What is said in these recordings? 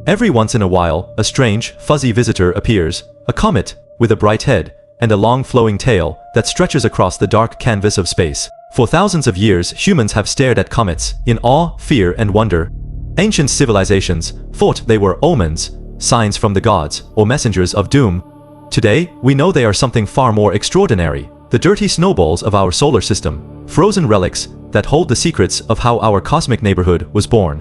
Every once in a while, a strange, fuzzy visitor appears, a comet, with a bright head, and a long flowing tail that stretches across the dark canvas of space. For thousands of years, humans have stared at comets in awe, fear, and wonder. Ancient civilizations thought they were omens, signs from the gods, or messengers of doom. Today, we know they are something far more extraordinary, the dirty snowballs of our solar system, frozen relics that hold the secrets of how our cosmic neighborhood was born.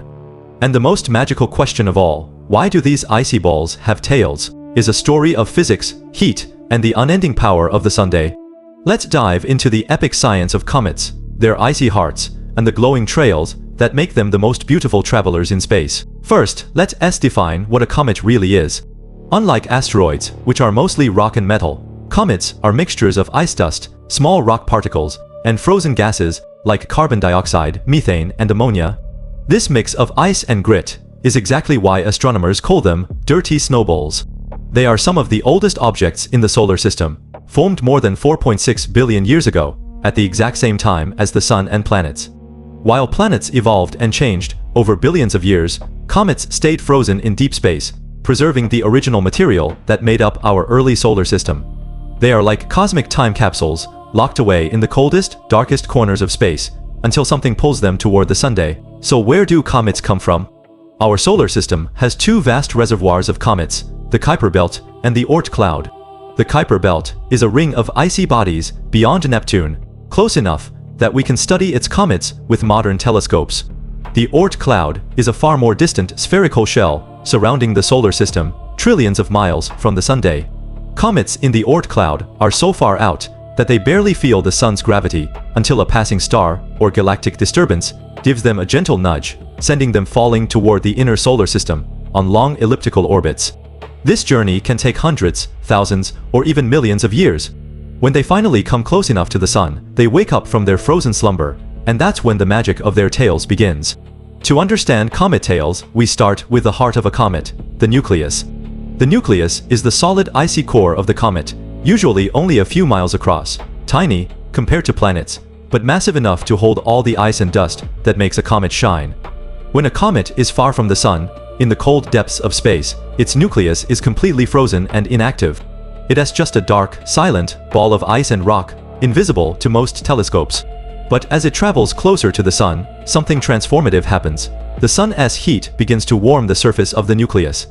And the most magical question of all, why do these icy balls have tails, is a story of physics, heat, and the unending power of the Sunday. Let's dive into the epic science of comets, their icy hearts, and the glowing trails that make them the most beautiful travelers in space. First, let's define what a comet really is. Unlike asteroids, which are mostly rock and metal, comets are mixtures of ice dust, small rock particles, and frozen gases like carbon dioxide, methane, and ammonia. This mix of ice and grit is exactly why astronomers call them dirty snowballs. They are some of the oldest objects in the solar system, formed more than 4.6 billion years ago, at the exact same time as the Sun and planets. While planets evolved and changed over billions of years, comets stayed frozen in deep space, preserving the original material that made up our early solar system. They are like cosmic time capsules, locked away in the coldest, darkest corners of space, until something pulls them toward the Sunday. So where do comets come from? Our solar system has two vast reservoirs of comets, the Kuiper Belt and the Oort cloud. The Kuiper Belt is a ring of icy bodies beyond Neptune, close enough that we can study its comets with modern telescopes. The Oort cloud is a far more distant spherical shell surrounding the solar system, trillions of miles from the Sunday. Comets in the Oort cloud are so far out that they barely feel the sun's gravity until a passing star or galactic disturbance gives them a gentle nudge, sending them falling toward the inner solar system on long elliptical orbits. This journey can take hundreds, thousands, or even millions of years. When they finally come close enough to the sun, they wake up from their frozen slumber, and that's when the magic of their tails begins. To understand comet tails, we start with the heart of a comet, the nucleus. The nucleus is the solid icy core of the comet, usually only a few miles across, tiny compared to planets, but massive enough to hold all the ice and dust that makes a comet shine. When a comet is far from the sun, in the cold depths of space, its nucleus is completely frozen and inactive. It has just a dark, silent ball of ice and rock, invisible to most telescopes. But as it travels closer to the sun, something transformative happens. The sun's heat begins to warm the surface of the nucleus.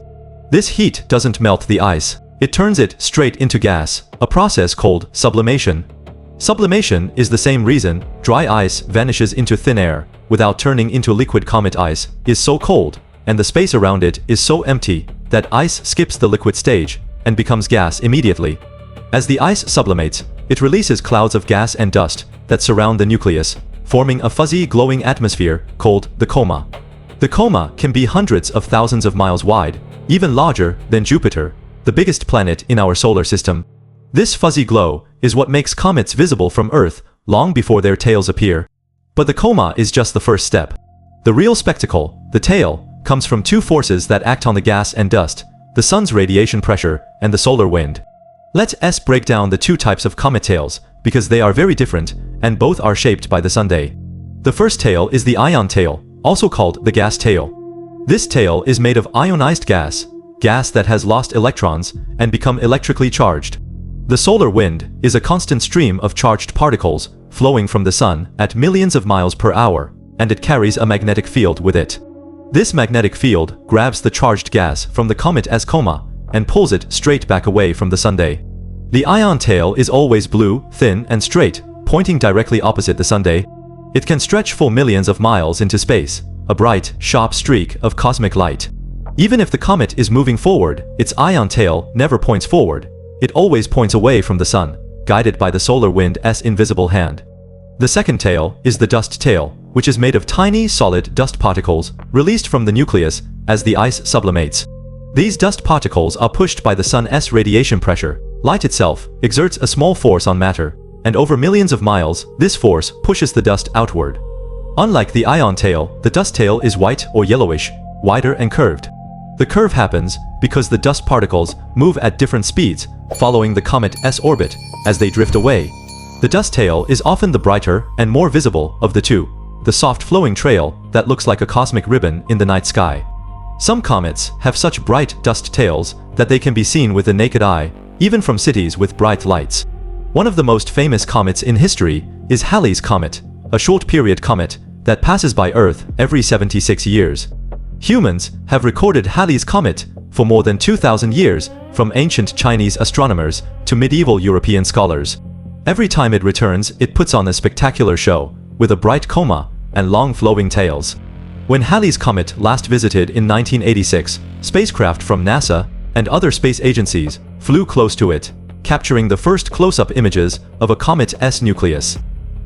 This heat doesn't melt the ice. It turns it straight into gas, a process called sublimation. Sublimation is the same reason dry ice vanishes into thin air without turning into liquid. Comet ice is so cold, and the space around it is so empty, that ice skips the liquid stage and becomes gas immediately. As the ice sublimates, it releases clouds of gas and dust that surround the nucleus, forming a fuzzy, glowing atmosphere called the coma. The coma can be hundreds of thousands of miles wide, even larger than Jupiter, the biggest planet in our solar system. This fuzzy glow is what makes comets visible from Earth long before their tails appear. But the coma is just the first step. The real spectacle, the tail, comes from two forces that act on the gas and dust, the sun's radiation pressure and the solar wind. Let's break down the two types of comet tails, because they are very different, and both are shaped by the Sunday. The first tail is the ion tail, also called the gas tail. This tail is made of ionized gas, gas that has lost electrons and become electrically charged. The solar wind is a constant stream of charged particles flowing from the sun at millions of miles per hour, and it carries a magnetic field with it. This magnetic field grabs the charged gas from the comet's coma and pulls it straight back away from the Sunday. The ion tail is always blue, thin, and straight, pointing directly opposite the Sunday. It can stretch for millions of miles into space, a bright, sharp streak of cosmic light. Even if the comet is moving forward, its ion tail never points forward. It always points away from the sun, guided by the solar wind's invisible hand. The second tail is the dust tail, which is made of tiny, solid dust particles released from the nucleus as the ice sublimates. These dust particles are pushed by the sun's radiation pressure. Light itself exerts a small force on matter, and over millions of miles, this force pushes the dust outward. Unlike the ion tail, the dust tail is white or yellowish, wider and curved. The curve happens because the dust particles move at different speeds, following the comet's orbit as they drift away. The dust tail is often the brighter and more visible of the two, the soft flowing trail that looks like a cosmic ribbon in the night sky. Some comets have such bright dust tails that they can be seen with the naked eye, even from cities with bright lights. One of the most famous comets in history is Halley's Comet, a short-period comet that passes by Earth every 76 years. Humans have recorded Halley's Comet for more than 2,000 years, from ancient Chinese astronomers to medieval European scholars. Every time it returns, it puts on a spectacular show, with a bright coma and long flowing tails. When Halley's Comet last visited in 1986, spacecraft from NASA and other space agencies flew close to it, capturing the first close-up images of a comet's nucleus.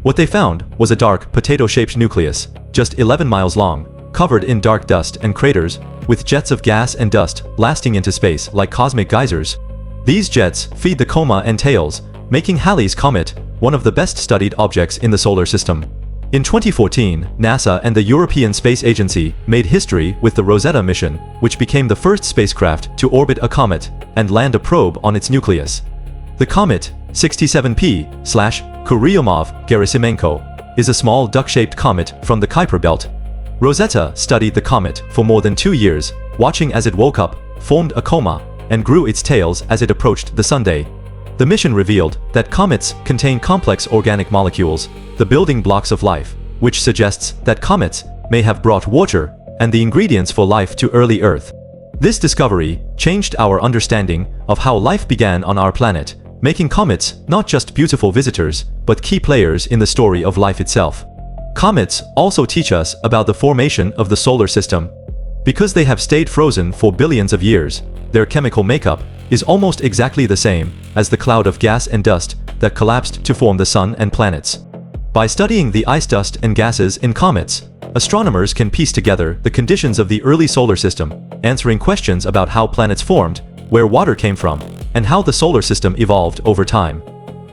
What they found was a dark, potato-shaped nucleus, just 11 miles long, covered in dark dust and craters, with jets of gas and dust blasting into space like cosmic geysers. These jets feed the coma and tails, making Halley's Comet one of the best-studied objects in the solar system. In 2014, NASA and the European Space Agency made history with the Rosetta mission, which became the first spacecraft to orbit a comet and land a probe on its nucleus. The comet 67P/Churyumov-Gerasimenko is a small duck-shaped comet from the Kuiper belt. Rosetta studied the comet for more than 2 years, watching as it woke up, formed a coma, and grew its tails as it approached the Sunday. The mission revealed that comets contain complex organic molecules, the building blocks of life, which suggests that comets may have brought water and the ingredients for life to early Earth. This discovery changed our understanding of how life began on our planet, making comets not just beautiful visitors, but key players in the story of life itself. Comets also teach us about the formation of the solar system. Because they have stayed frozen for billions of years, their chemical makeup is almost exactly the same as the cloud of gas and dust that collapsed to form the sun and planets. By studying the ice, dust, and gases in comets, astronomers can piece together the conditions of the early solar system, answering questions about how planets formed, where water came from, and how the solar system evolved over time.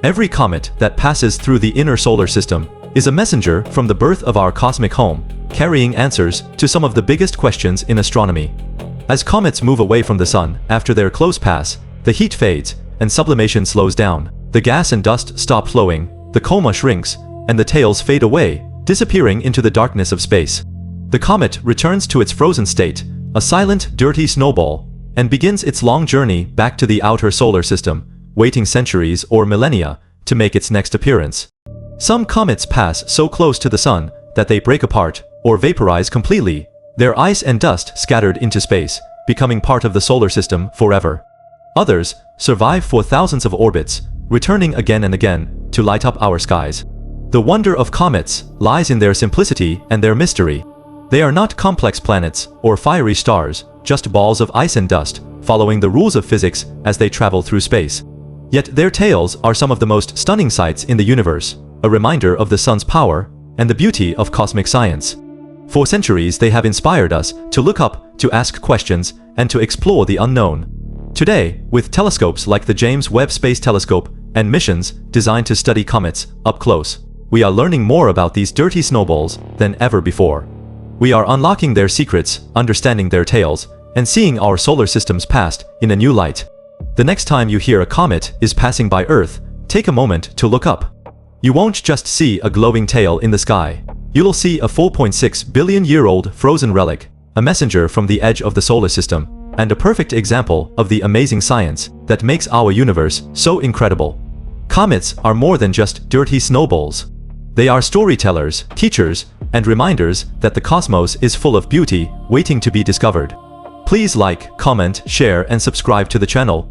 Every comet that passes through the inner solar system is a messenger from the birth of our cosmic home, carrying answers to some of the biggest questions in astronomy. As comets move away from the sun after their close pass, the heat fades and sublimation slows down. The gas and dust stop flowing, the coma shrinks, and the tails fade away, disappearing into the darkness of space. The comet returns to its frozen state, a silent, dirty snowball, and begins its long journey back to the outer solar system, waiting centuries or millennia to make its next appearance. Some comets pass so close to the sun that they break apart or vaporize completely, their ice and dust scattered into space, becoming part of the solar system forever. Others survive for thousands of orbits, returning again and again to light up our skies. The wonder of comets lies in their simplicity and their mystery. They are not complex planets or fiery stars, just balls of ice and dust, following the rules of physics as they travel through space. Yet their tails are some of the most stunning sights in the universe, a reminder of the sun's power and the beauty of cosmic science. For centuries they have inspired us to look up, to ask questions, and to explore the unknown. Today, with telescopes like the James Webb Space Telescope and missions designed to study comets up close, we are learning more about these dirty snowballs than ever before. We are unlocking their secrets, understanding their tales, and seeing our solar system's past in a new light. The next time you hear a comet is passing by Earth, take a moment to look up. You won't just see a glowing tail in the sky. You'll see a 4.6 billion-year-old frozen relic, a messenger from the edge of the solar system, and a perfect example of the amazing science that makes our universe so incredible. Comets are more than just dirty snowballs. They are storytellers, teachers, and reminders that the cosmos is full of beauty waiting to be discovered. Please like, comment, share, and subscribe to the channel.